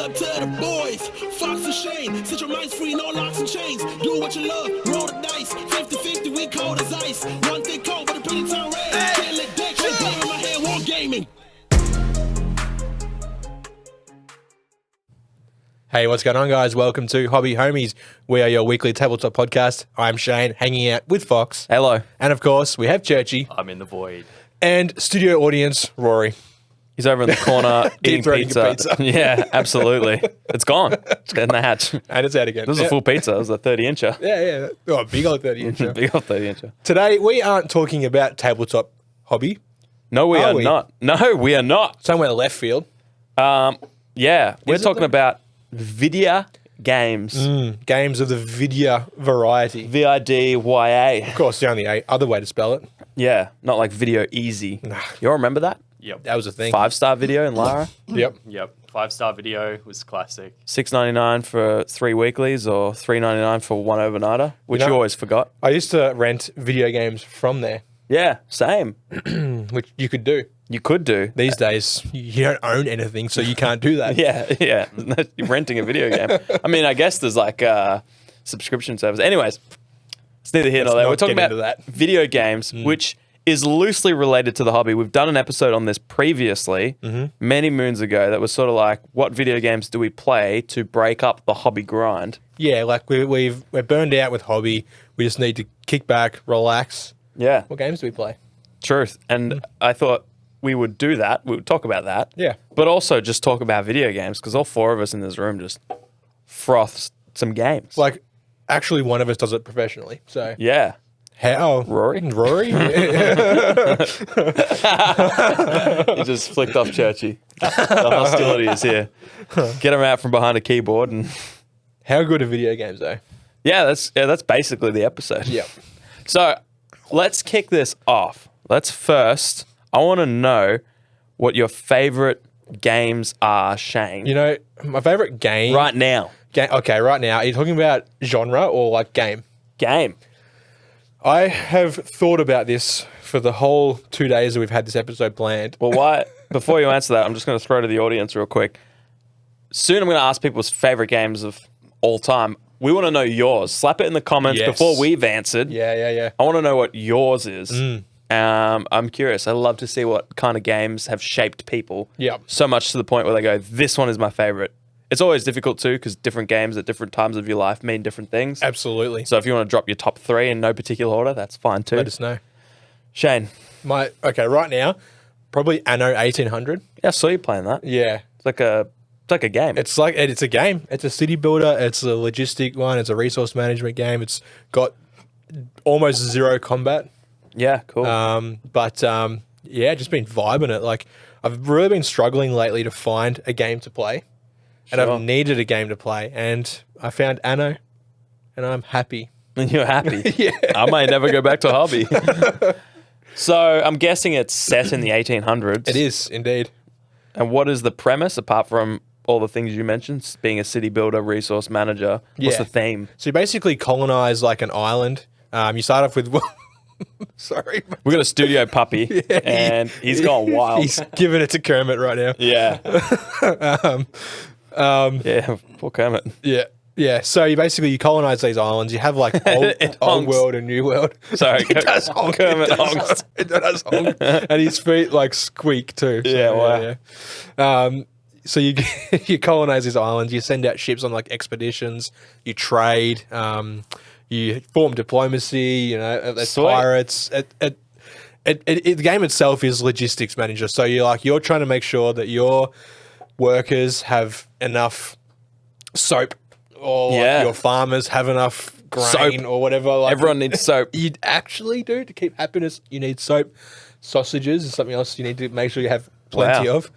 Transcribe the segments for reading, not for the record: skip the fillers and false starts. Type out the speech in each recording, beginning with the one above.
up to the boys. Fox and Shane, set your minds free, no locks and chains. Do what you love, roll the dice. 50-50, we cold as ice. One thing cold, but a pretty town red. Can't let that shit play in my head, war gaming. Hey, what's going on, guys? Welcome to Hobby Homies. We are your weekly tabletop podcast. I'm Shane, hanging out with Fox. Hello. And of course, we have Churchy. I'm in the void. And studio audience, Rory. He's over in the corner eating throating pizza. pizza. Yeah, absolutely. It's gone. It's in the hatch. And it's out again. This was a full pizza. It was a 30-incher. Yeah. Oh, big old 30-incher. Big old 30-incher. Today, we aren't talking about tabletop hobby. No, we are not. No, we are not. Somewhere left field. Yeah, we're Is it talking though? about video games. Games of the video variety. VIDYA. Of course, the only other way to spell it. Yeah, not like video easy. You all remember that? Yep. That was a thing. 5-star video in Lara? Yep. Yep. 5-star video was classic. $6.99 for 3 weeklies or $3.99 for 1 overnighter, which you always forgot. I used to rent video games from there, Yeah, same. which you could do. You could do. These days, you don't own anything, so you can't do that. Yeah. You're renting a video game. I mean, I guess there's like a subscription service. Anyways, it's neither here nor there. not We're talking get about into that. video games, which is loosely related to the hobby. We've done an episode on this previously, many moons ago, that was sort of like, what video games do we play to break up the hobby grind? Yeah, like we're burned out with hobby. We just need to kick back, relax. Yeah, What games do we play? truth. And I thought we would do that. We would talk about that. Yeah. But also just talk about video games, because all 4 of us in this room just froth some games. Like, actually, one of us does it professionally. So Yeah. how? Rory? Rory? He just flicked off Churchy. The hostility is here. Get him out from behind a keyboard, and How good are video games, though? that's basically the episode. Yep. So let's kick this off. I want to know what your favorite games are, Shane. You know, my favorite game. right now. Okay, right now. Are you talking about genre or like game? Game. I have thought about this for the whole 2 days that we've had this episode planned. Well, why? Before you answer that, I'm just going to throw to the audience real quick. Soon I'm going to ask people's favorite games of all time. We want to know yours. Slap it in the comments Yes. before we've answered. Yeah. I want to know what yours is. I'm curious. I love to see what kind of games have shaped people. Yep. So much to the point where they go, this one is my favorite. It's always difficult too, because different games at different times of your life mean different things. Absolutely. So if you want to drop your top 3 in no particular order, that's fine too. Let us know. Shane. Right now, probably Anno 1800. Yeah, I saw you playing that. Yeah. It's like a game. It's a game. It's a city builder. It's a logistic one. It's a resource management game. It's got almost zero combat. yeah, cool. Yeah, just been vibing it. Like, I've really been struggling lately to find a game to play. And Sure. I've needed a game to play. And I found Anno, and I'm happy. And you're happy. Yeah. I might never go back to hobby. So I'm guessing it's set in the 1800s. It is, indeed. And what is the premise, apart from all the things you mentioned, being a city builder, resource manager? What's Yeah. the theme? So you basically colonize like an island. You start off with... Sorry. We've got a studio puppy, and he's gone wild. He's giving it to Kermit right now. Yeah. Yeah, poor Kermit. Yeah. So you colonize these islands. You have like old honks. world and new world. Sorry, It does honk. Kermit It does honks. It does honk. And his feet like squeak too. So, Yeah, wow. yeah. So you you colonize these islands. You send out ships on like expeditions. You trade. You form diplomacy. You know, there's Sweet. pirates. The game itself is logistics manager. So you're trying to make sure that your workers have enough soap, or Yeah. your farmers have enough grain Soap. or whatever. Like, Everyone needs soap. you actually do to keep happiness. You need soap. Sausages is something else you need to make sure you have plenty Wow. of.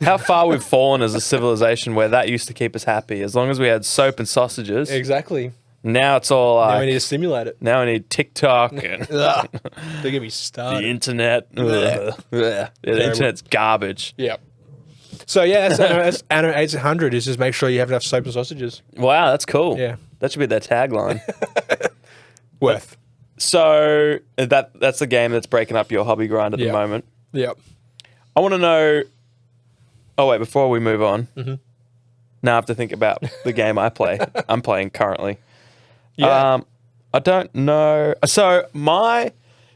How far we've fallen as a civilization where that used to keep us happy. As long as we had soap and sausages. Exactly. Now it's all Now we like, need to simulate it. now we need TikTok and Ugh. They're gonna be the started. internet. Ugh. Yeah, the internet's garbage. Yeah. So yeah, that's Anno 1800 is just make sure you have enough soap and sausages. Wow, that's cool. Yeah. That should be their tagline. Worth. So that's the game that's breaking up your hobby grind at the Yeah. moment. Yep. I want to know. Oh wait, before we move on, Now I have to think about the game I'm playing currently. Yeah. I don't know. So my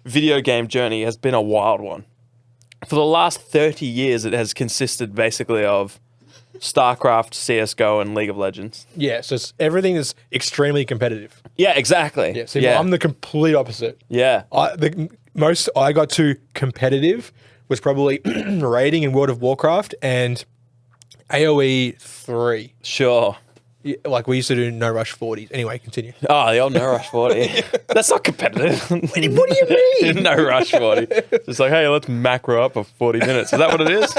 video game journey has been a wild one. For the last 30 years, it has consisted basically of StarCraft, CSGO, and League of Legends. Yeah, so everything is extremely competitive. Yeah, exactly. Yeah, see, I'm the complete opposite. Yeah. The most I got to competitive was probably raiding in World of Warcraft and AoE 3. Sure. Yeah, like we used to do no rush 40s. Anyway, continue. Oh, the old No Rush 40. That's not competitive. What do you mean? No Rush 40. It's like, hey, let's macro up for 40 minutes. Is that what it is?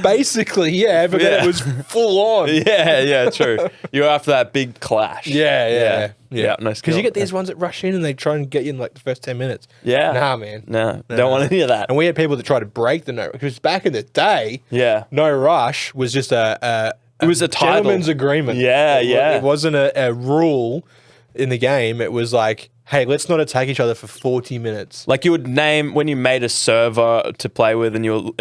Basically, yeah, but then it was full on. Yeah, true. You're after that big clash. Yeah. No Because skill. you get these ones that rush in and they try and get you in like the first 10 minutes. Yeah. Nah, man. No, don't want any of that. And we had people that try to break the no rush. Because back in the day, Yeah. no rush was just a was a title. gentleman's agreement. Yeah, It yeah. wasn't a rule in the game. It was like, hey, let's not attack each other for 40 minutes. Like you would name when you made a server to play with, and you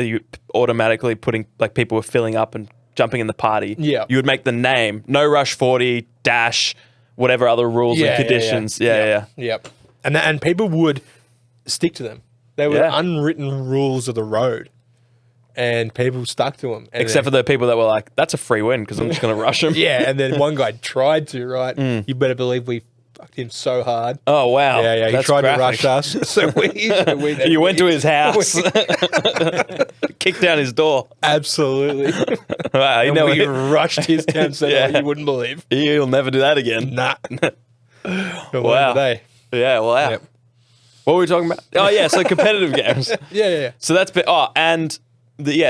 automatically putting like people were filling up and jumping in the party. Yeah. you would make the name No Rush 40 dash whatever other rules and conditions. Yeah. Yep. And people would stick to them. They were Yeah. unwritten rules of the road. And people stuck to them. Except for the people that were like, "That's a free win because I'm just going to rush him." yeah, and then one guy tried to, right? You better believe we fucked him so hard. Oh wow. Yeah, he That's tried graphic. to rush us. So we You went to his house, kicked down his door. absolutely. Wow, you And know we rushed his town center like Yeah. you wouldn't believe. You'll never do that again. Nah. Wow. Today. Yeah, wow. Yep. What were we talking about? Oh yeah, so competitive games. Yeah. So that's been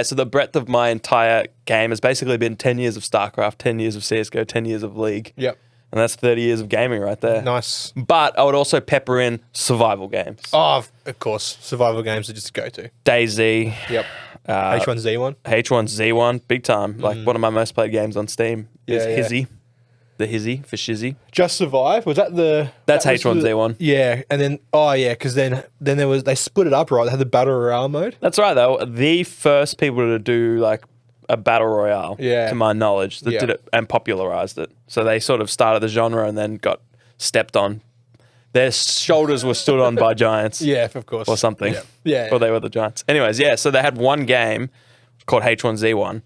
so the breadth of my entire game has basically been 10 years of StarCraft, 10 years of CSGO, 10 years of League. Yep. And that's 30 years of gaming right there. Nice. But I would also pepper in survival games. Oh, of course. Survival games are just a go-to. DayZ, Yep. H1Z1. H1Z1, big time. Like one of my most played games on Steam is Yeah. Hizzy. The Hizzy for Shizzy. Just Survive? Was that the... That's that was H1Z1. Yeah. And then... Oh, yeah. Because then there was... They split it up, right? They had the Battle Royale mode. That's right, though. The first people to do like a battle royale, Yeah. to my knowledge, that Yeah. did it and popularized it. So they sort of started the genre and then got stepped on. Their shoulders were stood on by giants. Yeah, of course. Or something. Yeah. Or they were the giants. Anyways, yeah, so they had one game called H1Z1.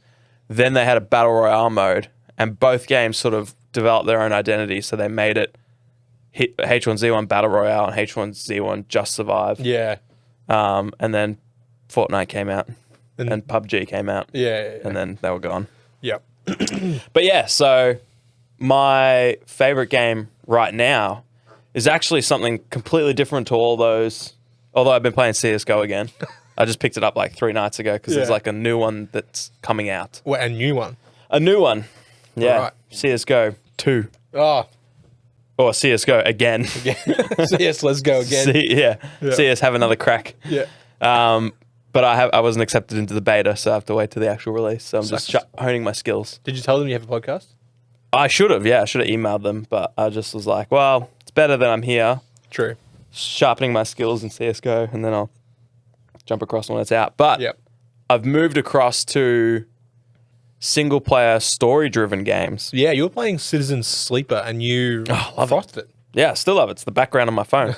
Then they had a battle royale mode, and both games sort of developed their own identity. So they made it H1Z1 battle royale and H1Z1 just survive. Yeah. And then Fortnite came out and PUBG came out. Yeah. And then they were gone. Yep. But yeah, so my favorite game right now is actually something completely different to all those. Although I've been playing CSGO again. I just picked it up like 3 nights ago because there's Yeah. like a new one that's coming out. What, a new one? A new one. Yeah. Right. CSGO 2. Oh. Or CSGO again. Yes, let's go again. Yeah. CS have another crack. Yeah. But I wasn't accepted into the beta, so I have to wait till the actual release. So I'm just honing my skills. Did you tell them you have a podcast? I should have, yeah. I should have emailed them, but I just was like, well, it's better that I'm here, True. sharpening my skills in CSGO, and then I'll jump across when it's out. But Yep. I've moved across to single-player, story-driven games. Yeah, you were playing Citizen Sleeper and you love frothed it. Yeah, I still love it. It's the background on my phone.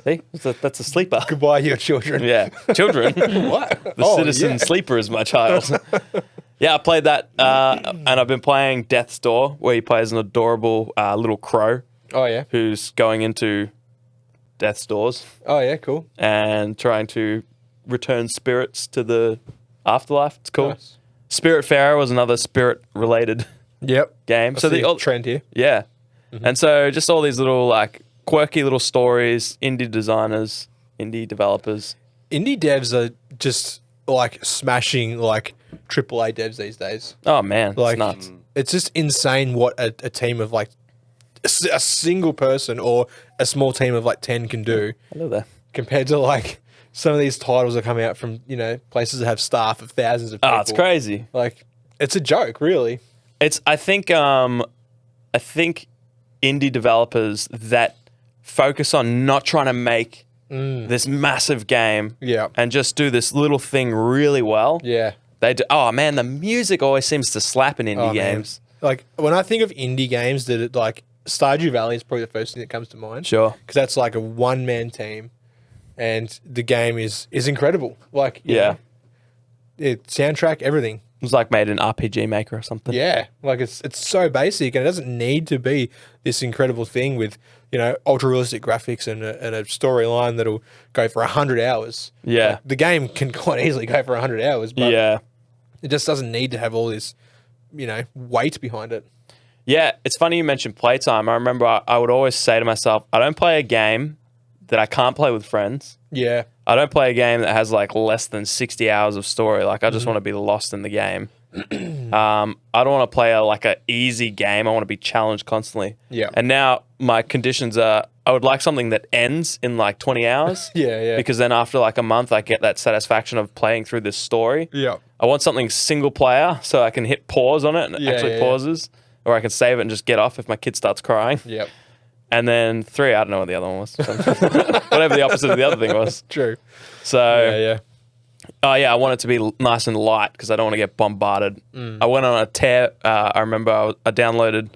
See? That's a sleeper. Goodbye, your children. Yeah. Children. What? The Citizen Sleeper is my child. Yeah, I played that, and I've been playing Death's Door, where he plays an adorable little crow Oh, yeah. who's going into Death's Doors Oh, yeah, cool. and trying to return spirits to the afterlife. It's cool. Nice. Spiritfarer was another spirit-related Yep. game. So the trend here. Yeah. And so just all these little, like, quirky little stories, indie designers, indie developers. Indie devs are just like smashing like AAA devs these days. Oh, man. Like, it's nuts. it's just insane what a team of like a single person or a small team of like 10 can do I love that. compared to like some of these titles that come out from, you know, places that have staff of thousands of people. Oh, it's crazy. Like, it's a joke, really. I think indie developers that focus on not trying to make this massive game Yeah. and just do this little thing really well Yeah. They do. Oh man, the music always seems to slap in indie Oh, man. games. Like when I think of indie games, like Stardew Valley is probably the first thing that comes to mind. Sure. Because that's like a one-man team, and the game is incredible. Like Yeah. Soundtrack, everything. It was like made in RPG Maker or something. Yeah, like it's so basic, and it doesn't need to be this incredible thing with ultra realistic graphics and a storyline that'll go for 100 hours. Yeah. Like, the game can quite easily go for 100 hours, but Yeah. it just doesn't need to have all this, weight behind it. Yeah, it's funny you mentioned playtime. I remember I would always say to myself, I don't play a game that I can't play with friends. Yeah, I don't play a game that has like less than 60 hours of story. Like I just Mm-hmm. want to be lost in the game. I don't want to play a easy game. I want to be challenged constantly. Yeah. And now my conditions are I would like something that ends in like 20 hours. Yeah. Because then after like a month I get that satisfaction of playing through this story. yeah, I want something single player so I can hit pause on it and it Yeah, actually yeah. pauses. Or I can save it and just get off if my kid starts crying. yeah. And then 3, I don't know what the other one was. Whatever the opposite of the other thing was. True. So, Yeah. oh yeah, I want it to be nice and light because I don't want to get bombarded. I went on a tear. I remember I downloaded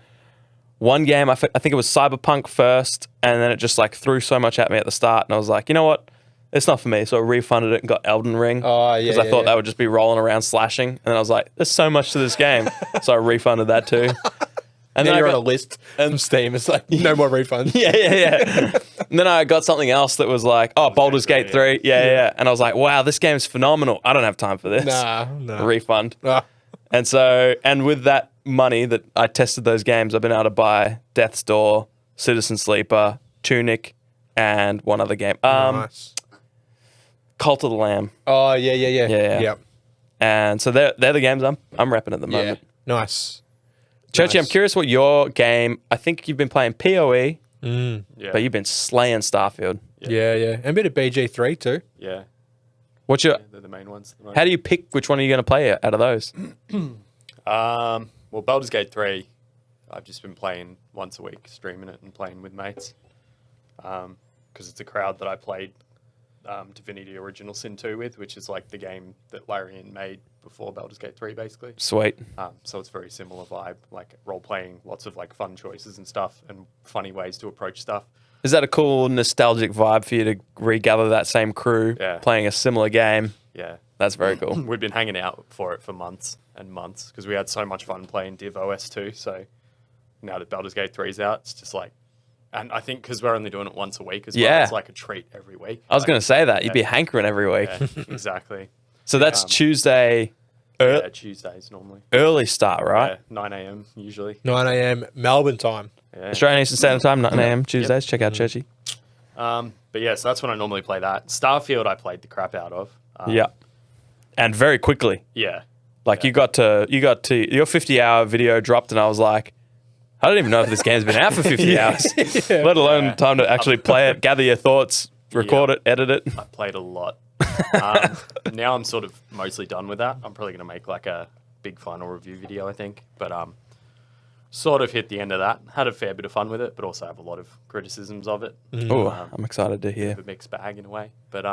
one game. I think it was Cyberpunk first, and then it just like threw so much at me at the start, and I was like, you know what? It's not for me. So I refunded it and got Elden Ring. Oh, yeah, Because I yeah, thought yeah. that would just be rolling around slashing, and then I was like, there's so much to this game, so I refunded that too. And then then I you're got- on a list from Steam. It's like no more refunds. Yeah. And then I got something else that was like, oh, Baldur's Gate 3. Yeah. And I was like, wow, this game's phenomenal. I don't have time for this. No. Refund. Ah, And with that money that I tested those games, I've been able to buy Death's Door, Citizen Sleeper, Tunic, and one other game. nice. Cult of the Lamb. Oh yeah. Yeah. Yep. And so they're the games I'm repping at the Yeah. moment. Nice. Churchy, I'm Nice. curious what your game, I think you've been playing PoE, Yeah. but you've been slaying Starfield. Yeah. And a bit of BG3 too. Yeah. What's your, They're the main ones. how do you pick which one are you going to play out of those? Well, Baldur's Gate 3, I've just been playing once a week, streaming it and playing with mates. Because it's a crowd that I played Divinity Original Sin 2 with, which is like the game that Larian made before Baldur's Gate 3, basically. Sweet. So it's very similar vibe, like role-playing, lots of like fun choices and stuff, and funny ways to approach stuff. Is that a cool nostalgic vibe for you to regather that same crew Yeah. playing a similar game? Yeah. That's very cool. We've been hanging out for it for months and months because we had so much fun playing Div OS 2. So now that Baldur's Gate 3 is out, it's just like, and I think because we're only doing it once a week as well, Yeah. it's like a treat every week. I was Like, going to say that. You'd be yeah. hankering every week. Yeah, exactly. So that's Um, Tuesday, Yeah, Tuesdays normally. early start, right? Yeah, 9 a.m. usually. 9 a.m. Melbourne time. Yeah. Australian Eastern Standard Time, 9 a.m. Tuesdays. Check out Churchy. But yeah, so that's when I normally play that. Starfield, I played the crap out of. Yeah. And very quickly. Yeah. Like you got to your 50-hour video dropped, and I was like, I don't even know if this game's been out for 50 hours, let alone Yeah. time to actually play it, gather your thoughts, record it, edit it. I played a lot. Now I'm sort of mostly done with that. I'm probably going to make like a big final review video, I think. But sort of hit the end of that. Had a fair bit of fun with it, but also have a lot of criticisms of it. Oh, I'm excited to hear. A mixed bag in a way. But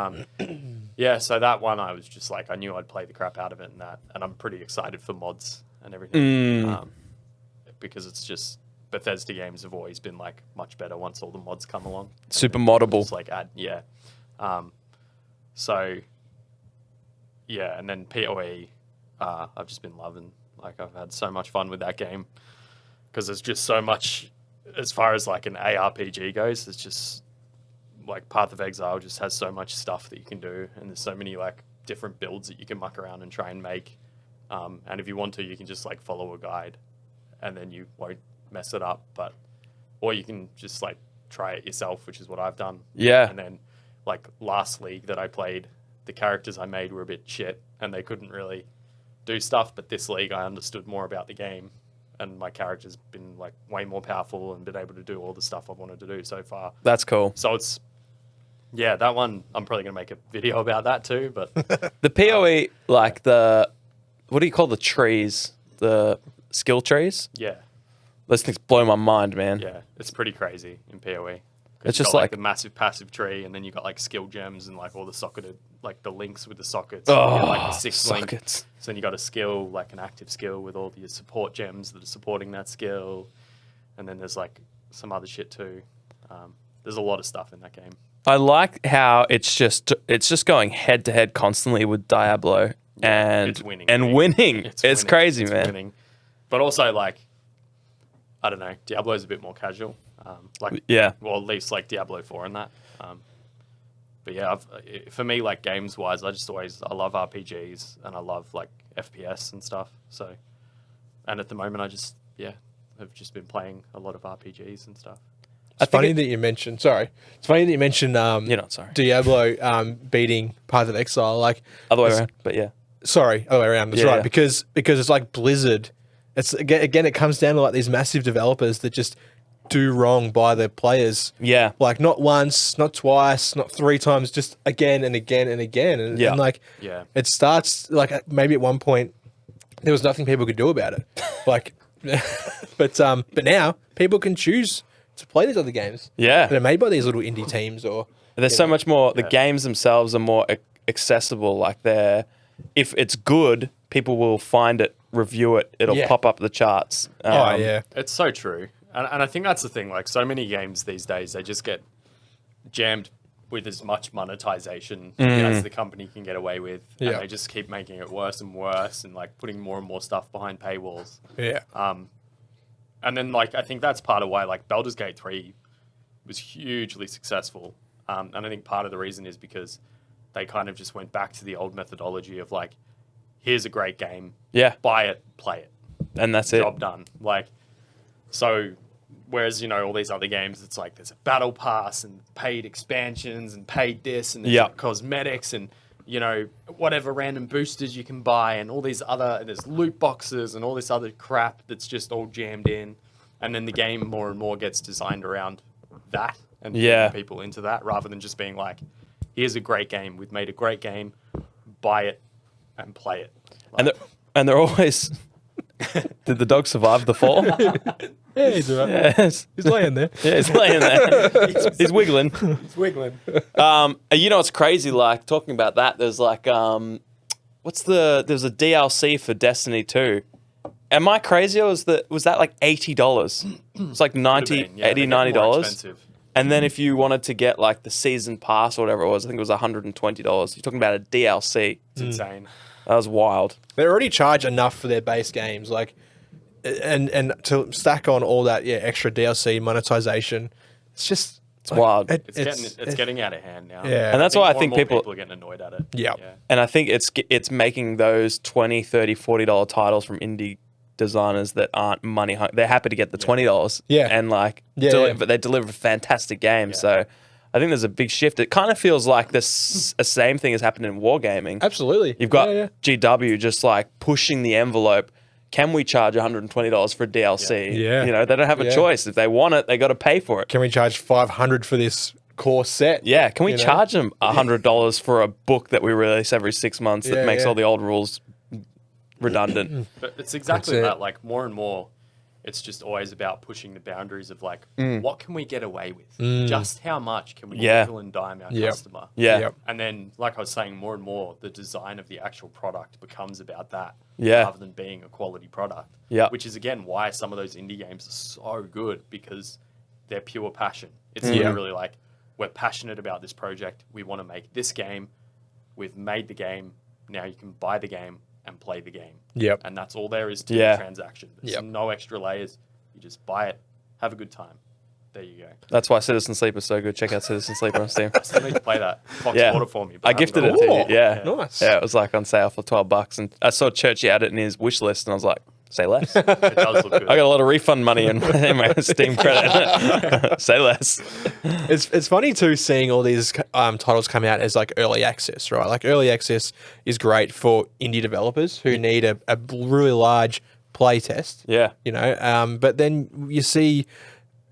yeah, so that one I was just like, I knew I'd play the crap out of it and that. And I'm pretty excited for mods and everything. Because it's just, Bethesda games have always been like much better once all the mods come along. Super And then moddable. just like add, yeah. So yeah, and then PoE, I've just been loving. Like I've had so much fun with that game because there's just so much as far as like an ARPG goes. It's just like Path of Exile just has so much stuff that you can do, and there's so many like different builds that you can muck around and try and make. And if you want to, you can just like follow a guide, and then you won't mess it up. But or you can just like try it yourself, which is what I've done. Yeah. And then like last league that I played, the characters I made were a bit shit, and they couldn't really do stuff. But this league, I understood more about the game, and my character's been like way more powerful and been able to do all the stuff I've wanted to do so far. That's cool. So it's, yeah, that one, I'm probably going to make a video about that too, but The PoE, like what do you call the trees? The skill trees? yeah, Those things blow my mind, man. yeah, it's pretty crazy in PoE. It's You've just got, like the massive passive tree, and then you got like skill gems and like all the socketed, like the links with the sockets. You get, like the sixth link. sockets. So then you got a skill, like an active skill with all your support gems that are supporting that skill. And then there's like some other shit too. There's a lot of stuff in that game. I like how it's just going head to head constantly with Diablo and It's winning. winning. It's winning. crazy, It's man. winning. But also like, I don't know, Diablo's a bit more casual. Yeah. Well, at least like Diablo 4 and that. But yeah, for me, like games wise, I love RPGs and I love like FPS and stuff. So, and at the moment, have just been playing a lot of RPGs and stuff. It's funny that you mentioned. Sorry, it's funny that you mentioned. You're not sorry. Diablo beating Path of Exile. Like Other way around, but yeah. Sorry, other way around. That's Yeah, right. yeah. Because it's like Blizzard. It's again, it comes down to like these massive developers that just do wrong by their players. Yeah. Like not once, not twice, not three times, just again and again and again. And, Yeah. and like, Yeah. it starts like maybe at one point there was nothing people could do about it. Like, but now people can choose to play these other games. Yeah. That are made by these little indie teams or. There's so much more. The games themselves are more accessible. Like if it's good, people will find it, review it. It'll Yeah. pop up the charts. Oh yeah. It's so true. And I think that's the thing. Like so many games these days, they just get jammed with as much monetization as the company can get away with. Yeah. And they just keep making it worse and worse and like putting more and more stuff behind paywalls. Yeah. And then like I think that's part of why like Baldur's Gate 3 was hugely successful. And I think part of the reason is because they kind of just went back to the old methodology of like, here's a great game. Yeah. Buy it, play it. And that's it. Job done. Like, so whereas, all these other games, it's like there's a battle pass and paid expansions and paid this and there's Yeah. like cosmetics and, whatever random boosters you can buy and all these other, there's loot boxes and all this other crap that's just all jammed in. And then the game more and more gets designed around that and bringing people into that rather than just being like, here's a great game. We've made a great game. Buy it and play it. Like, And they're always. Did the dog survive the fall? Yeah, he's all right. Yes. He's laying there. Yeah, he's laying there. He's wiggling. He's wiggling. It's crazy. Like talking about that, there's like, there's a DLC for Destiny 2. Am I crazy or was that like $80? It's like $80, $90. Expensive. And then if you wanted to get like the season pass or whatever it was, I think it was $120. You're talking about a DLC. It's insane. That was wild. They already charge enough for their base games, like, and to stack on all that, extra DLC monetization. It's just wild. It's getting out of hand now. Yeah. And that's why I think more and more people are getting annoyed at it. Yeah. And I think it's making those $20, $30, $40 titles from indie designers that aren't money hungry. They're happy to get the $20. Yeah. And like, Yeah. but they deliver fantastic games. So I think there's a big shift. It kind of feels like the same thing has happened in wargaming. Absolutely. You've got Yeah. GW just like pushing the envelope. Can we charge $120 for a DLC? Yeah. They don't have a Yeah. choice. If they want it, they got to pay for it. Can we charge $500 for this core set? Yeah. Can we You know? charge them $100 for a book that we release every 6 months that Yeah, makes yeah. all the old rules redundant? But it's exactly That's it. that. Like more and more, it's just always about pushing the boundaries of like, what can we get away with? Just how much can we nickel and dime our Yep. customer? Yeah. Yep. And then, like I was saying, more and more, the design of the actual product becomes about that, Yeah. rather than being a quality product. Yeah. Which is again why some of those indie games are so good because they're pure passion. It's literally like we're passionate about this project. We want to make this game. We've made the game. Now you can buy the game and play the game. Yep. And that's all there is to Yeah. the transaction. There's Yep. no extra layers. You just buy it, have a good time. There you go. That's why Citizen Sleep is so good. Check out Citizen Sleep on Steam. I still need to play that. Fox Yeah. ordered for me. But I gifted it haven't to got you. Yeah. Nice. Yeah, it was like on sale for $12. And I saw Churchy had it in his wish list and I was like, say less. I It does look good. got a lot of refund money in my Steam credit. Say less. It's funny too seeing all these titles come out as like early access, right? Like early access is great for indie developers who need a really large play test. Yeah. But then you see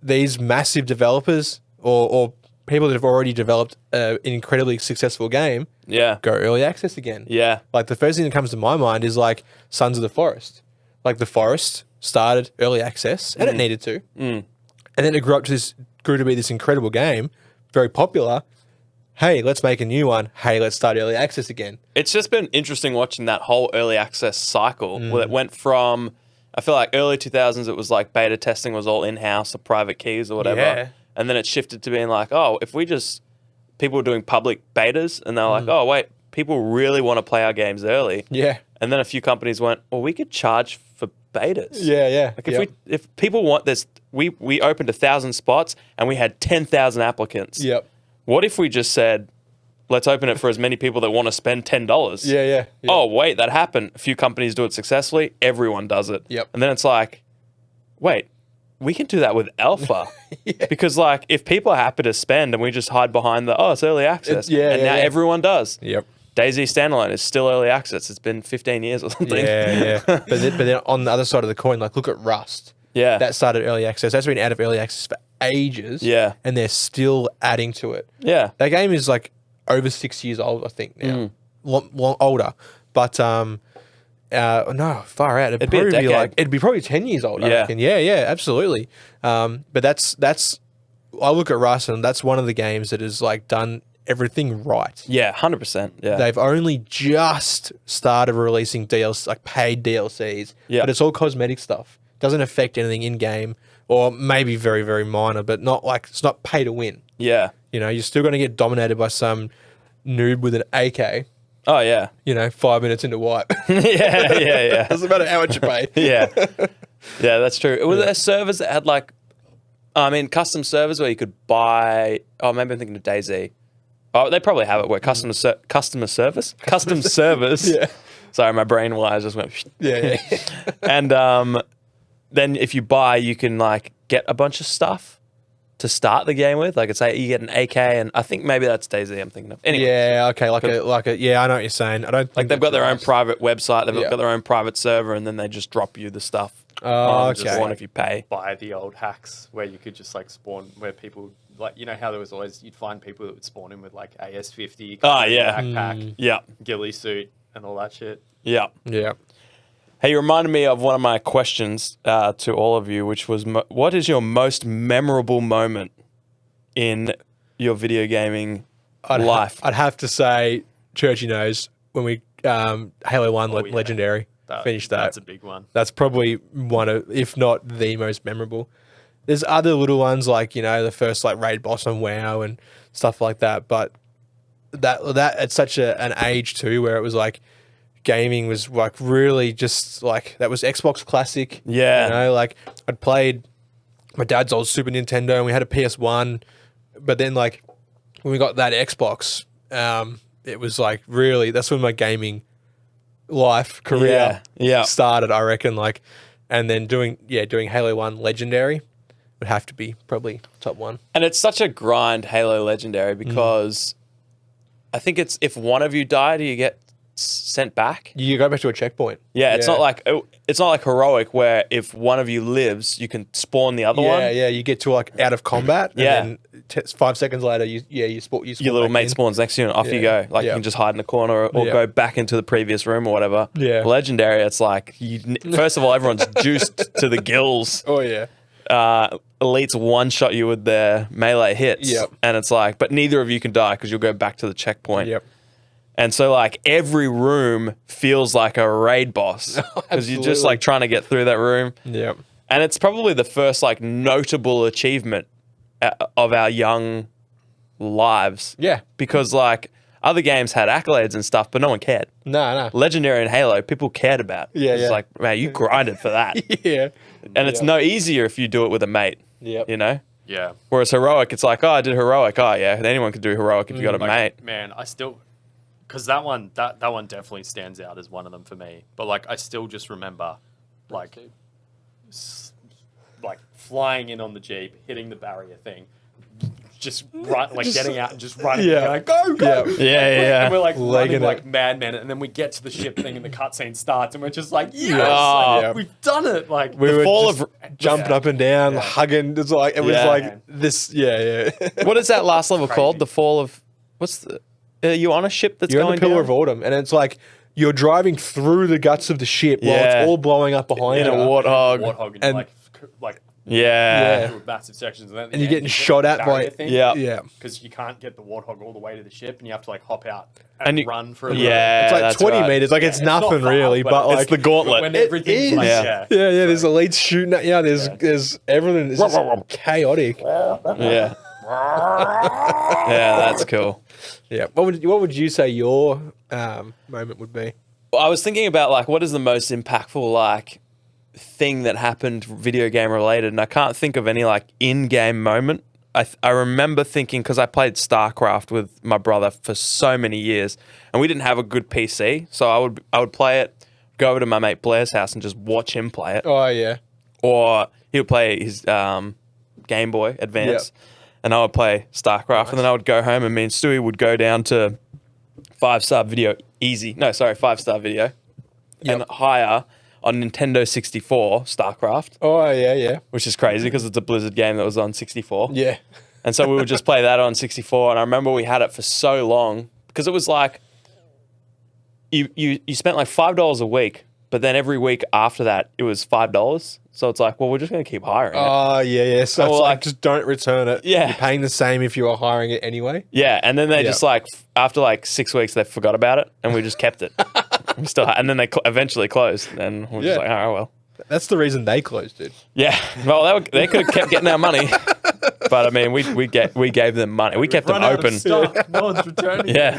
these massive developers or people that have already developed an incredibly successful game Yeah. go early access again. Yeah. Like the first thing that comes to my mind is like Sons of the Forest. Like the Forest started early access and it needed to. And then it grew up to this grew to be this incredible game, very popular. Hey, let's make a new one. Hey, let's start early access again. It's just been interesting watching that whole early access cycle where it went from, I feel like early 2000s, it was like beta testing was all in-house or private keys or whatever. Yeah. And then it shifted to being like, oh, if we just, people were doing public betas and they're like, oh, wait, people really want to play our games early. Yeah. And then a few companies went, well, we could charge for betas. Yeah. Like if people want this, we opened 1,000 spots and we had 10,000 applicants. Yep. What if we just said, let's open it for as many people that want to spend $10? Yeah. Oh, wait, that happened. A few companies do it successfully. Everyone does it. Yep. And then it's like, wait, we can do that with alpha. Because like if people are happy to spend and we just hide behind it's early access. Now everyone does. Yep. DayZ Standalone is still early access. It's been 15 years or something. Yeah. but then on the other side of the coin, like look at Rust. Yeah. That started early access. That's been out of early access for ages. Yeah. And they're still adding to it. Yeah. That game is like over 6 years old, I think now. Long older. But no, far out. It'd be a decade. It'd be probably 10 years old, I Yeah. reckon. Yeah, absolutely. But that's I look at Rust and that's one of the games that has like done everything right. Yeah, 100%. Yeah. They've only just started releasing DLC, like paid DLCs. Yeah. But it's all cosmetic stuff. Doesn't affect anything in game, or maybe very, very minor, but not like it's not pay to win. Yeah. You know, you're still going to get dominated by some noob with an AK. Oh, yeah. 5 minutes into wipe. Yeah. Doesn't matter how much you pay. Yeah, that's true. Were there servers that had like, custom servers where you could buy? Oh, maybe I'm thinking of DayZ. Oh, they probably have it where custom servers. Yeah. Sorry, my brain wires just went. Yeah. And then if you buy, you can like get a bunch of stuff to start the game with. Like it's like you get an AK, and I think maybe that's DayZ I'm thinking of. Anyway. Yeah. Okay. Yeah, I know what you're saying. I don't think Like they've got their own private website, they've Yeah. got their own private server, and then they just drop you the stuff. Oh, Just okay. one if you pay. Buy the old hacks where you could just like spawn where people like how there was always you'd find people that would spawn in with like AS50 yeah. backpack, Yeah, ghillie suit, and all that shit. yeah. Yeah. Hey, you reminded me of one of my questions to all of you, which was, what is your most memorable moment in your video gaming life? I'd have to say, Churchy knows when we Halo 1 Oh, yeah. Legendary finished that. That's a big one. That's probably one of, if not the most memorable. There's other little ones like, the first like raid boss on WoW and stuff like that. But that at such an age too, where it was like gaming was like really just like, that was Xbox Classic. Yeah. Like I'd played my dad's old Super Nintendo and we had a PS1. But then like when we got that Xbox, it was like really, that's when my gaming career started, I reckon. Like, and then doing Halo 1 Legendary would have to be probably top one. And it's such a grind, Halo Legendary, because I think it's if one of you died, you get sent back. You go back to a checkpoint. Yeah, it's not like heroic where if one of you lives, you can spawn the other one. Yeah, you get to like out of combat. Yeah. And then 5 seconds later, you spawn Your little back mate in. spawns next to you and off you go. Like you can just hide in the corner or go back into the previous room or whatever. Yeah. Legendary, it's like, first of all, everyone's juiced to the gills. Oh, yeah. Elites one-shot you with their melee hits. Yep. And it's like, but neither of you can die because you'll go back to the checkpoint. Yep. And so like every room feels like a raid boss because you're just like trying to get through that room. Yep. And it's probably the first like notable achievement of our young lives. Yeah. Because like other games had accolades and stuff, but no one cared. No. Legendary and Halo, people cared about. Yeah, It's yeah. like, man, you grinded for that. Yeah. And it's no easier if you do it with a mate. Yep. You know? Yeah. Whereas heroic, it's like, oh, I did heroic. Oh, yeah, anyone could do heroic if you got a mate. Man, I still, because that one definitely stands out as one of them for me. But like, I still just remember, like, like flying in on the Jeep, hitting the barrier thing, just run, like getting out and just running. Yeah. Like, go. Yeah. And we're like Legging running it. like madmen, and then we get to the ship thing, and the cutscene starts, and we're just like, yes, Oh. like, we've done it. Like We were fall just of- jumping up and down, hugging. It's like it was Yeah. like this. Yeah. What is that last level Crazy. called? The fall of, what's the, are you on a ship that's You're going on the Pillar down? of Autumn, and it's like you're driving through the guts of the ship while Yeah. it's all blowing up behind In you. a warthog. warthog and, and- like Yeah. With massive sections, and, And you're getting shot at by Yeah. because you can't get the warthog all the way to the ship, and you have to like hop out And and you- run for a Yeah, It's like that's 20 right. meters. Like it's It's not nothing far, really, but but it's like It's the gauntlet. when It everything's is. like, Yeah. yeah. There's elites shooting at you. There's everything. It's just chaotic. Yeah. Yeah, that's cool. Yeah. What would you say your moment would be? Well, I was thinking about like what is the most impactful like thing that happened video game related, and I can't think of any like in-game moment. I remember thinking, because I played StarCraft with my brother for so many years, and we didn't have a good PC, so I would play it, go over to my mate Blair's house and just watch him play it, Oh yeah. or he would play his Game Boy Advance, and I would play StarCraft, and then I would go home, and me and Stewie would go down to 5-star video and hire on Nintendo 64 StarCraft, Oh yeah. which is crazy because it's a Blizzard game that was on 64. Yeah. And so we would just play that on 64. And I remember we had it for so long because it was like you spent like $5 a week, but then every week after that it was $5. So it's like, well, we're just going to keep hiring it. Oh yeah. So And it's we're like like- just don't return it. Yeah. You're paying the same if you are hiring it anyway. Yeah, and then they Yeah. just like after like 6 weeks they forgot about it, and we just kept it. We still, and then they eventually closed, and we're just Yeah. like, oh well, That's the reason they closed it. yeah. Well, they could have kept getting our money, but I mean, we gave them money. We kept them run out of open. stock. No one's returning. Yeah,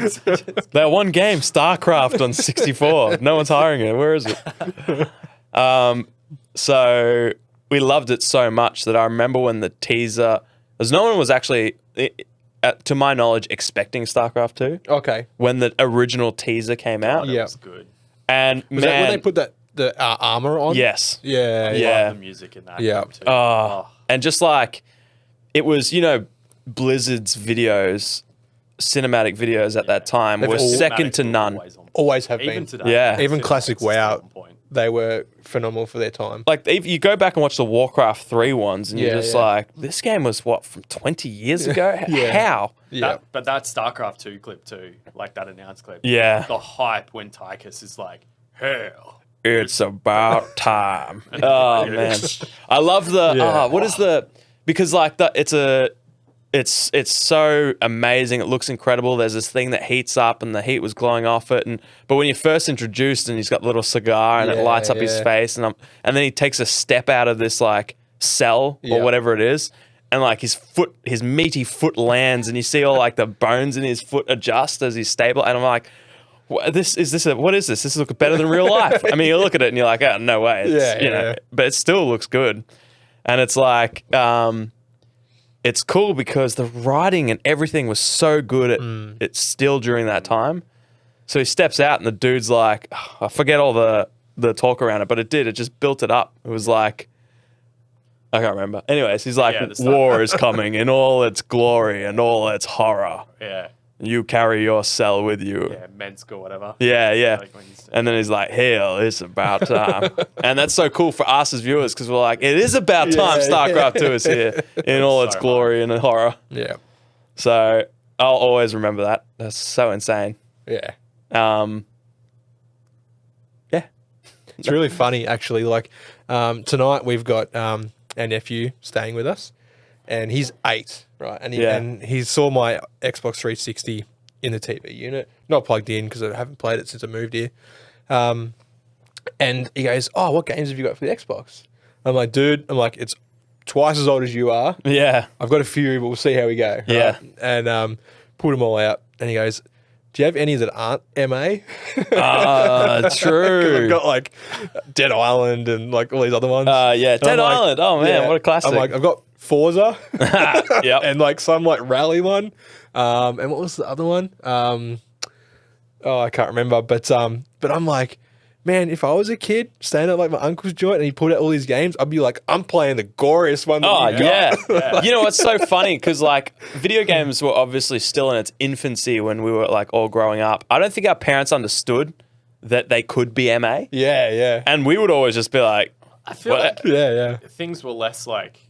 that one game, StarCraft on 64. No one's hiring it. Where is it? So we loved it so much that I remember when the teaser, because no one was actually, to my knowledge, expecting StarCraft 2 Okay. when the original teaser came out. Yeah. It was good. And Was that man, when they put the armor on? yes, Yeah. Yeah. Love the music in that. Yeah. game too. and just like it was, Blizzard's videos, cinematic videos at that time were all- second to Cinematic none. always on point. Always have Even been. today. Yeah. Even Cinematics classic still WoW. on point. They were phenomenal for their time. Like if you go back and watch the Warcraft 3 ones, and Yeah, you're just yeah. like, this game was what, from 20 years ago? Yeah. How? Yeah. But that StarCraft 2 clip too, like that announced clip. Yeah. The hype when Tychus is like, hell. It's about time. Oh man, I love the. Yeah. What is the? Because like it's so amazing. It looks incredible. There's this thing that heats up, and the heat was glowing off it. But when you're first introduced, and he's got the little cigar, and it Yeah, lights up his yeah. face, and then he takes a step out of this like cell Yeah. or whatever it is. And like his meaty foot lands, and you see all like the bones in his foot adjust as he's stable. And I'm like, what is this? This looks better than real life. I mean, you look at it and you're like, oh, no way. It's, Yeah. but it still looks good. And it's like, it's cool because the writing and everything was so good at it still during that time. So he steps out and the dude's like, I forget all the talk around it, but it just built it up. It was like, I can't remember. Anyways, he's like, Yeah, the stuff. war is coming in all its glory and all its horror. Yeah. You carry your cell with you. Yeah, Mensk or whatever. Yeah. Like when he's- And then he's like, hell, it's about time. And that's so cool for us as viewers because we're like, it is about time Yeah, StarCraft 2 is here in all its So glory and horror. Yeah. So I'll always remember that. That's so insane. Yeah. Yeah. It's really funny, actually. Like tonight, we've got our nephew staying with us, and he's 8, right? And he saw my Xbox 360 in the TV unit, not plugged in because I haven't played it since I moved here. And he goes, "Oh, what games have you got for the Xbox?" I'm like, "Dude," it's twice as old as you are. Yeah. I've got a few, but we'll see how we go. Right? Yeah. And pulled them all out, and he goes, "Do you have any that aren't MA?" True. I've got like Dead Island and like all these other ones. Yeah. And Dead I'm like, Island. Oh, man. yeah. What a classic. I'm like, I've got Forza Yep. and like some like rally one. And what was the other one? I can't remember. But I'm like, man, if I was a kid staying at like my uncle's joint and he pulled out all these games, I'd be like, I'm playing the goriest one. That Oh, you got. yeah. You know, what's so funny because, like, video games were obviously still in its infancy when we were, like, all growing up. I don't think our parents understood that they could be MA. Yeah. And we would always just be like, I feel What? like Yeah. things were less like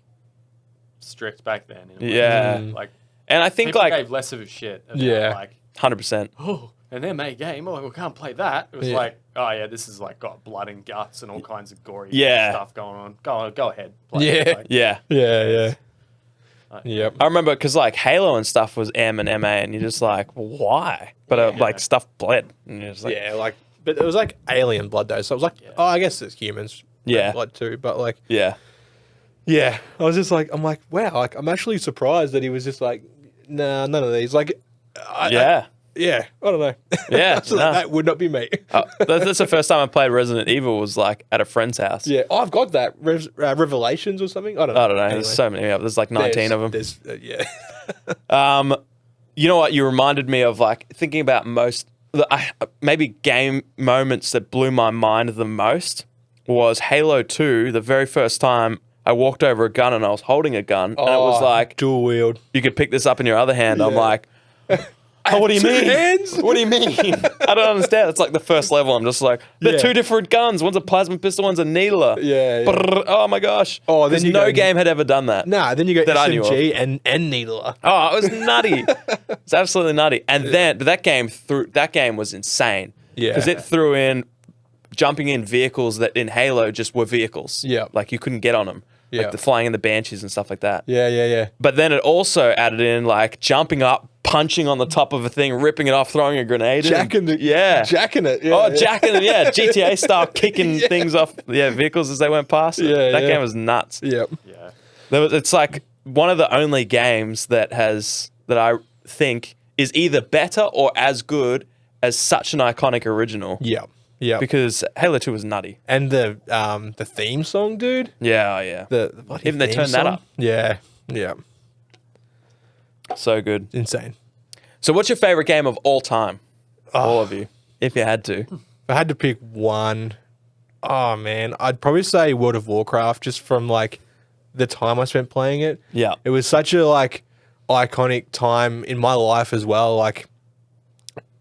strict back then. In a way. Yeah. Like and I think, people like, gave less of a shit. About, Yeah. Like, 100%. oh, And then made a game. Oh, we can't play that. It was Yeah. like, oh yeah, this is like got blood and guts and all kinds of gory Yeah. stuff going on. Go ahead. Play it. Yeah. Like, Yeah. Yeah. Yep. I remember because like Halo and stuff was M and MA, and you're just like, why? But like stuff bled. And you're just like, Yeah, like, but it was like alien blood though, so I was like, oh, I guess it's humans. Yeah. blood too, but like, yeah. yeah, I was just like, I'm like, wow, like, I'm actually surprised that he was just like, nah, none of these. Like, Yeah. I don't know. Yeah, so no. that would not be me. That's the first time I played Resident Evil was like at a friend's house. Yeah, oh, I've got that Revelations or something. I don't know. I don't know. Anyway, There's so many. There's like 19 of them. There's, yeah. You know what? You reminded me of like thinking about maybe game moments that blew my mind the most was Halo 2. The very first time I walked over a gun and I was holding a gun, and it was like dual wield. you could pick this up in your other hand. I'm Yeah. like, oh, what do you two mean? hands? What do you mean? I don't understand. It's like the first level. I'm just like, they're Yeah. two different guns. One's a plasma pistol, one's a needler. Yeah. Brrr, oh my gosh. Oh, then 'Cause you no go- game had ever done that. Nah, then you go That I knew SMG and needler. Oh, it was nutty. It's absolutely nutty. And then but that game was insane. Yeah. Because it threw in jumping in vehicles that in Halo just were vehicles. Yeah. Like you couldn't get on them. Yeah. Like the flying in the Banshees and stuff like that. Yeah. But then it also added in like jumping up, punching on the top of a thing, ripping it off, throwing a grenade. Jacking in. Yeah. Jacking it. Yeah, Oh, yeah. jacking it, yeah. GTA style kicking things off vehicles as they went past. Yeah, that yeah. game was nuts. Yep. Yeah. It's like one of the only games that I think is either better or as good as such an iconic original. Yep. Yep. Because Halo 2 was nutty. And the theme song, dude. Yeah, oh yeah. The bloody Even they theme turned that song. up. Yeah. Yeah. So good. Insane. So what's your favorite game of all time? All of you. If you had to. If I had to pick one, oh man, I'd probably say World of Warcraft, just from like the time I spent playing it. Yeah. It was such a like iconic time in my life as well. Like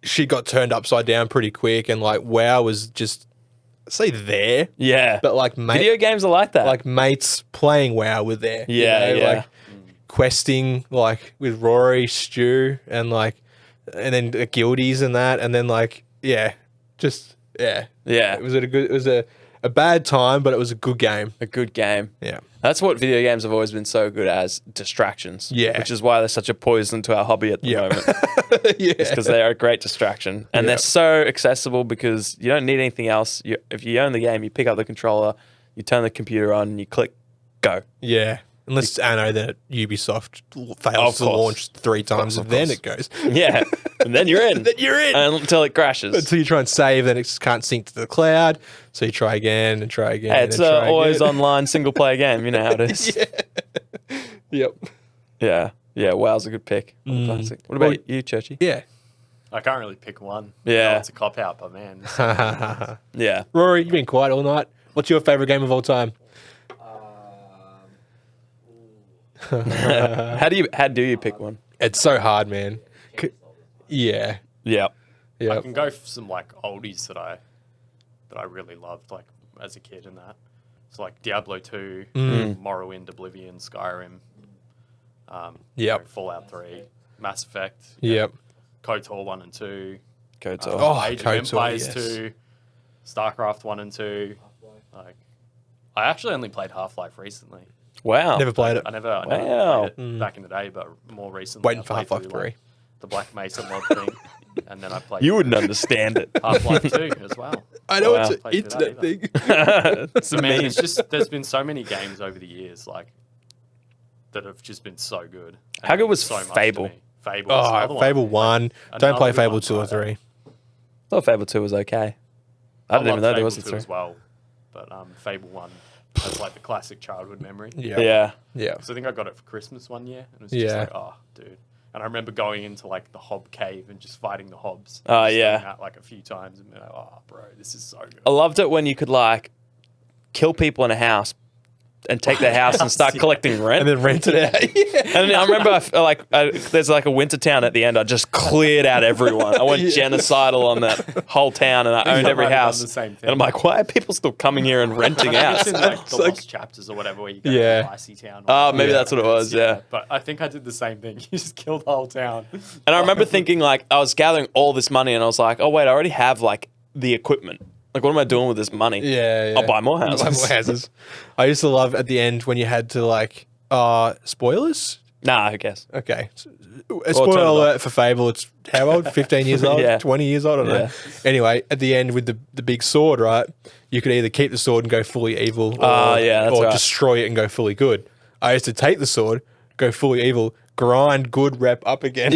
shit got turned upside down pretty quick, and like WoW was just say there, Yeah. but like Video games are like that. like mates playing WoW were there. Yeah, yeah. Like questing like with Rory, Stu, and like, and then the guildies and that, and then like yeah. Yeah. It was a bad time, but it was a good game. A good game. Yeah. That's what video games have always been so good as, distractions. Yeah. Which is why they're such a poison to our hobby at the moment. Yeah. Because they are a great distraction. And Yeah. they're so accessible because you don't need anything else. If you own the game, you pick up the controller, you turn the computer on, and you click go. Yeah. Unless I know that Ubisoft Of fails to course. launch 3 times, of and then course. it goes. Yeah. And then you're in. Then you're in. Until it crashes. Until you try and save, then it just can't sync to the cloud. So you try again and try again. Hey, it's and try always again. online single player game. You know how it is. Yep. Yeah. Yeah. WoW's a good pick. Classic. What about Well, you, Churchy? Yeah. I can't really pick one. Yeah. It's a cop out, but man. Yeah. Rory, you've been quiet all night. What's your favorite game of all time? How do you pick one? It's so hard, man. Yeah. Yeah. I Yeah. can go for some like oldies that I really loved, like as a kid and that. So like Diablo 2, Morrowind, Oblivion, Skyrim, Yep. Fallout 3, Mass Effect, Yep. KOTOR 1 and 2, KOTOR. Oh, Age of KOTOR, Empires yes. 2, StarCraft 1 and 2. Like, I actually only played Half-Life recently. Wow. Never played it. I never Wow. played it back in the day, but more recently. Waiting I for played Half-Life through, 3. like, the Black Mesa mod thing, and then I played You wouldn't understand it. Half-Life 2 as well. I know Wow. it's an Played through internet that thing. So Man, it's just there's been so many games over the years like that have just been so good. and How good was so much to Fable? me. Fable. is another Oh, one. Fable 1. Don't Another play good Fable one, 2 or but, 3. I thought Fable 2 was okay. I didn't even know there was a Fable 2 3. as well, but Fable 1 has like the classic childhood memory. Yeah. Yeah. Yeah. So I think I got it for Christmas one year, and it was Yeah. just like, oh, dude. And I remember going into like the hob cave and just fighting the hobs. Oh, Just doing yeah. that, like a few times and be like, oh, bro, this is so good. I loved it when you could like kill people in a house and take their house and start collecting rent. and then rent it out. Yeah. And I remember, there's like a winter town at the end. I just cleared out everyone. I went genocidal on that whole town, and I owned I every might have house. done the same thing. And I'm like, why are people still coming here and renting out? It's in like the Lost Chapters or whatever, where you go Yeah. to Icy Town. Oh, maybe that's what it was. Yeah. But I think I did the same thing. You just killed the whole town. And I remember thinking, like, I was gathering all this money, and I was like, oh wait, I already have like the equipment. Like, what am I doing with this money? Yeah, I'll buy more Buy houses. more houses. I used to love at the end when you had to like spoilers. Nah, who cares? Okay. A turn spoiler it off. alert for Fable. It's how old? 15 years old? Yeah. 20 years old? I don't Yeah. know. Anyway, at the end with the big sword, right? You could either keep the sword and go fully evil or, yeah, that's or right. destroy it and go fully good. I used to take the sword, go fully evil, grind good rep up again.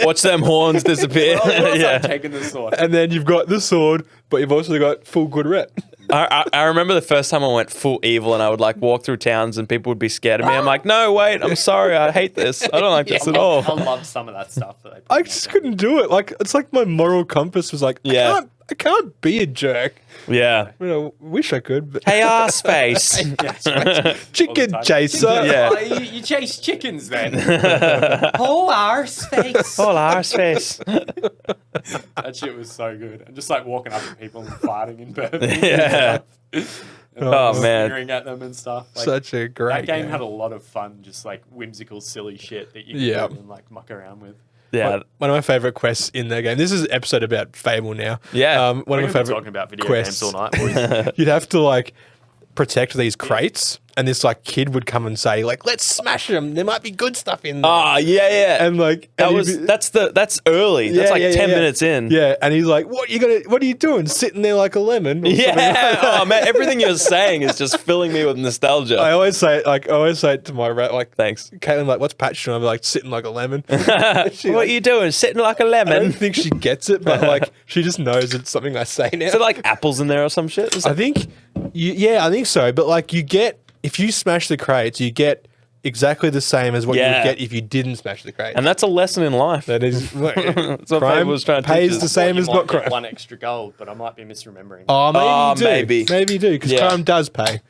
Watch them horns disappear. I'm taking the sword. And then you've got the sword, but you've also got full good rep. I remember the first time I went full evil, and I would like walk through towns and people would be scared of me. I'm like, no, wait, I'm sorry, I hate this. I don't like this at all. I love some of that stuff that they put I in just that couldn't do it. Like it's like my moral compass was like, Yeah. I can't be a jerk. Yeah. I mean, I wish I could, but Hey, ass face. chicken time. chaser. Yeah. Oh, you chase chickens then. Oh, arse face. Oh, ass face. That shit was so good. And just like walking up to people and farting in bed. Yeah. Oh, man. Sneering at them and stuff. Like, Such a great that game had a lot of fun, just like whimsical, silly shit that you could Yeah. do and like muck around with. Yeah. One of my favorite quests in that game. This is an episode about Fable now. Yeah. One We're of my favorite talking about video quests. games all night, boys. You'd have to like protect these crates, and this like kid would come and say like, "Let's smash them. There might be good stuff in there." Oh, yeah. And like That and was he'd be- that's early. That's like 10 minutes in. Yeah, and he's like, "What are you doing? Sitting there like a lemon?" or something like Yeah. that. Oh man, everything you're saying is just filling me with nostalgia. I always say it to my rat like, Thanks. Caitlin, like, what's Patch doing? I'm like, sitting like a lemon. What are you doing? Sitting like a I don't lemon? think she gets it, but like, she just knows it's something I say now. Is it like apples in there or some shit? I think, I think so. But like, if you smash the crates, you get exactly the same as what you Yeah. would get if you didn't smash the crates. And that's a lesson in life. that is That's what crime Fable was trying to teach pays us. the same You as might not get crime. one extra gold, but I might be misremembering. Oh, maybe Oh, you do. maybe. Maybe you do because Yeah. crime does pay.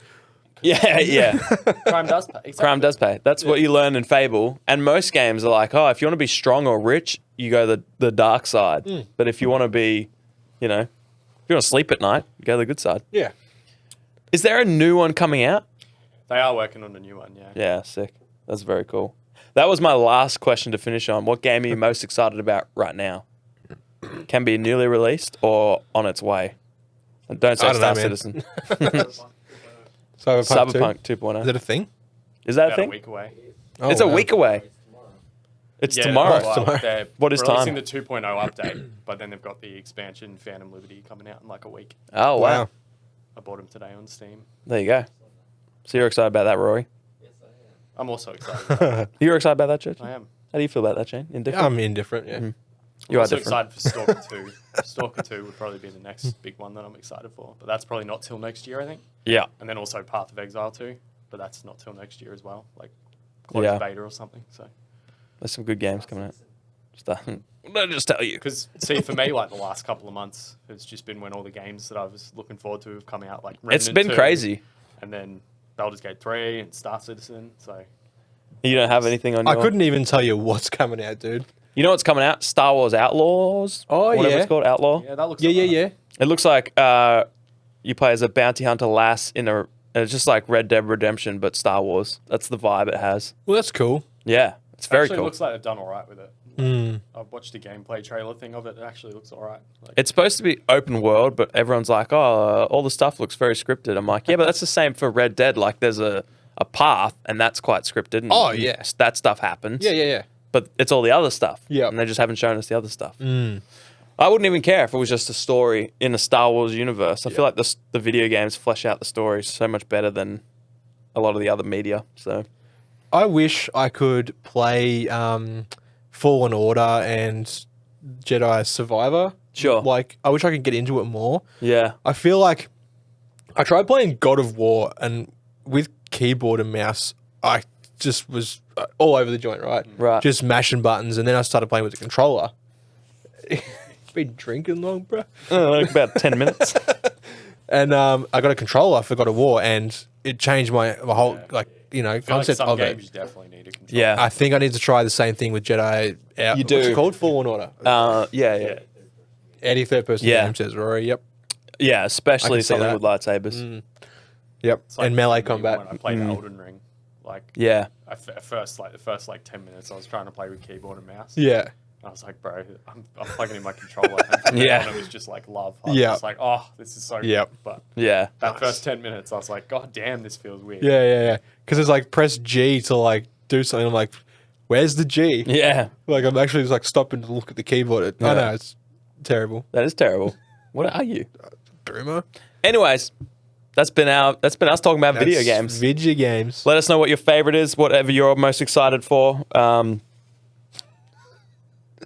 Yeah. Crime does pay. Exactly. Crime does pay. That's what you learn in Fable. And most games are like, oh, if you want to be strong or rich, you go the dark side. But if you want to be, if you want to sleep at night, you go the good side. Yeah. Is there a new one coming out? They are working on a new one, yeah. Yeah, sick. That's very cool. That was my last question to finish on. What game are you most excited about right now? Can be newly released or on its way. And don't say I don't know, Star man. Citizen. Cyberpunk 2. Cyberpunk 2.0. Is that a thing? Is that a About thing? a week away. Oh, It's a wow. week away. It's Yeah, tomorrow. well, Tomorrow. They're What is releasing time? the 2.0 update, but then they've got the expansion Phantom Liberty coming out in like a week. Oh, wow. Wow. I bought them today on Steam. There you go. So you're excited about that, Rory? I'm also excited. About it. You're excited about that, Church? I am. How do you feel about that, Shane? Indifferent? I'm indifferent. Yeah. You are Also different. excited for Stalker 2. Stalker 2 would probably be the next big one that I'm excited for, but that's probably not till next year, I think. Yeah. And then also Path of Exile 2, but that's not till next year as well, like closed Yeah. beta or something. So, There's some good games coming out. I'll just tell you. because see, for me, like the last couple of months, it's just been when all the games that I was looking forward to have come out, like It's Remnant been 2, crazy. and then Baldur's Gate 3 and Star Citizen. So, You don't have anything on I your... couldn't even tell you what's coming out, dude. You know what's coming out? Star Wars Outlaws? Oh, Whatever yeah. it's called, Outlaw. yeah, that looks Yeah, alright. yeah, yeah. It looks like you play as a bounty hunter lass in a... It's just like Red Dead Redemption, but Star Wars. That's the vibe it has. Well, that's cool. Yeah, it's very Actually, cool. looks like they've done all right with it. Mm. I've watched a gameplay trailer thing of it. It actually looks all right. Like, It's supposed to be open world, but everyone's like, oh, all the stuff looks very scripted. I'm like, yeah, but that's the same for Red Dead. Like, there's a path, and that's quite scripted. And Oh, yeah. That stuff happens. Yeah, yeah, yeah. But it's all the other stuff. Yeah. And they just haven't shown us the other stuff. Mm. I wouldn't even care if it was just a story in a Star Wars universe. I feel like the video games flesh out the stories so much better than a lot of the other media. So I wish I could play Fallen Order and Jedi Survivor. Sure. Like, I wish I could get into it more. yeah, I feel like I tried playing God of War, and with keyboard and mouse, I just was all over the joint, right? Right. Just mashing buttons, and then I started playing with the controller. Been drinking long, bro. like about 10 minutes. And I got a controller for God of War, and it changed my whole I feel like concept some of games it. you definitely need to control. Yeah. I think I need to try the same thing with Jedi. You do. What's it called? Fallen Order. Yeah. Eddie third person Yeah. game says Rory. Yep. Yeah, especially see something that. with lightsabers. Yep. It's like And melee for me combat. When I played Elden Ring, like Yeah. at first, like the first 10 minutes, I was trying to play with keyboard and mouse. Yeah. I was like, bro, I'm plugging in my controller. And from Yeah. then on, it was just like love. I was Yeah. just like, oh, this is so Yep. good. But Yeah. that first 10 minutes, I was like, God damn, this feels weird. Yeah. Because it's like press G to like do something. I'm like, where's the G? Yeah. Like I'm actually just like stopping to look at the keyboard. I know it's terrible. That is terrible. What are you? Boomer. Anyways, that's been us talking about video games. Video games. Let us know what your favorite is, whatever you're most excited for.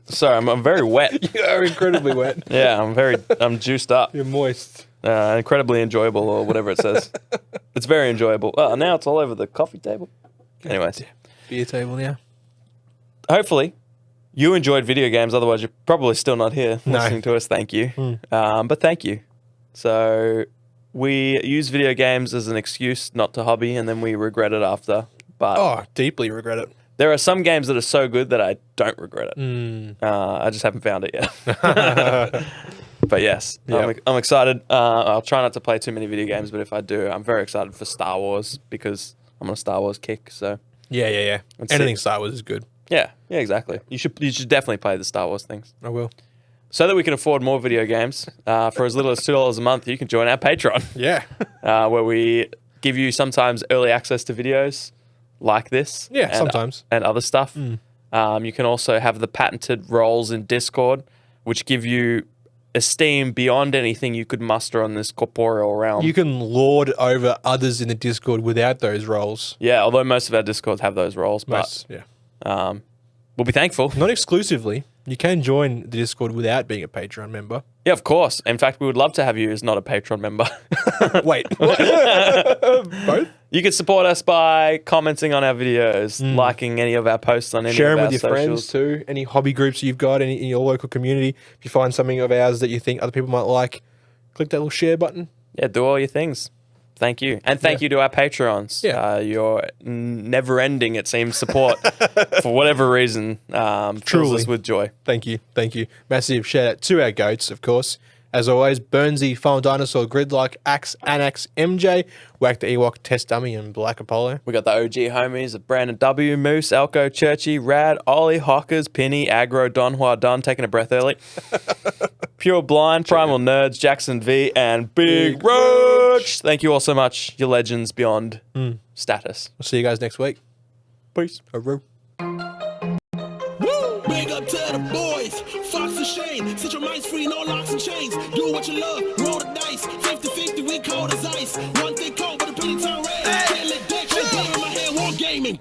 Sorry, I'm very wet. You are incredibly wet. Yeah, I'm juiced up. You're moist. Incredibly enjoyable, or whatever it says. It's very enjoyable. Oh, now it's all over the coffee table. Anyways, Beer table now. hopefully you enjoyed video games. Otherwise, you're probably still not here listening to us. Thank you. But thank you. So we use video games as an excuse not to hobby, and then we regret it after. But Oh, deeply regret it. there are some games that are so good that I don't regret it. I just haven't found it yet. But yes, Yep. I'm excited. I'll try not to play too many video games, but if I do, I'm very excited for Star Wars because I'm on a Star Wars kick. So Yeah. Let's Anything see. Star Wars is good. yeah, exactly. You should definitely play the Star Wars things. I will. So that we can afford more video games, for as little as $2 a month, you can join our Patreon, Yeah. where we give you sometimes early access to videos like this. Yeah, and, sometimes. and other stuff. You can also have the patented roles in Discord, which give you esteem beyond anything you could muster on this corporeal realm. You can lord over others in the Discord without those roles. Yeah, although most of our Discords have those roles, Most, yeah. but we'll be thankful. Not exclusively. You can join the Discord without being a Patreon member. Yeah, of course. In fact, we would love to have you as not a Patreon member. Wait. Both? You can support us by commenting on our videos, liking any of our posts on any Share of them our with your socials. friends too. Any hobby groups you've got in your local community. If you find something of ours that you think other people might like, click that little share button. Yeah, do all your things. Thank you. And thank you to our Patreons. Yeah. Your never-ending, it seems, support, for whatever reason, fills Truly. us with joy. Thank you. Massive shout out to our goats, of course. As always, Burnsy, Final Dinosaur, Gridlock, Axe, Anax, MJ, Whack the Ewok, Test Dummy, and Black Apollo. We got the OG homies of Brandon W, Moose, Elko, Churchy, Rad, Ollie, Hockers, Penny, Aggro, Don Hua Don, taking a breath early. Pure Blind, Primal Nerds, Jackson V, and Big Roach. Thank you all so much. You're legends beyond status. I'll see you guys next week. Peace. Hooroo. Woo! Big up to the boys, Fox and Shane. Set your minds free, no locks and chains. Do what you love, roll the dice. 50-50, we cold as ice. One thing cold, but a pretty town red. Can't let that shit in my head, war gaming.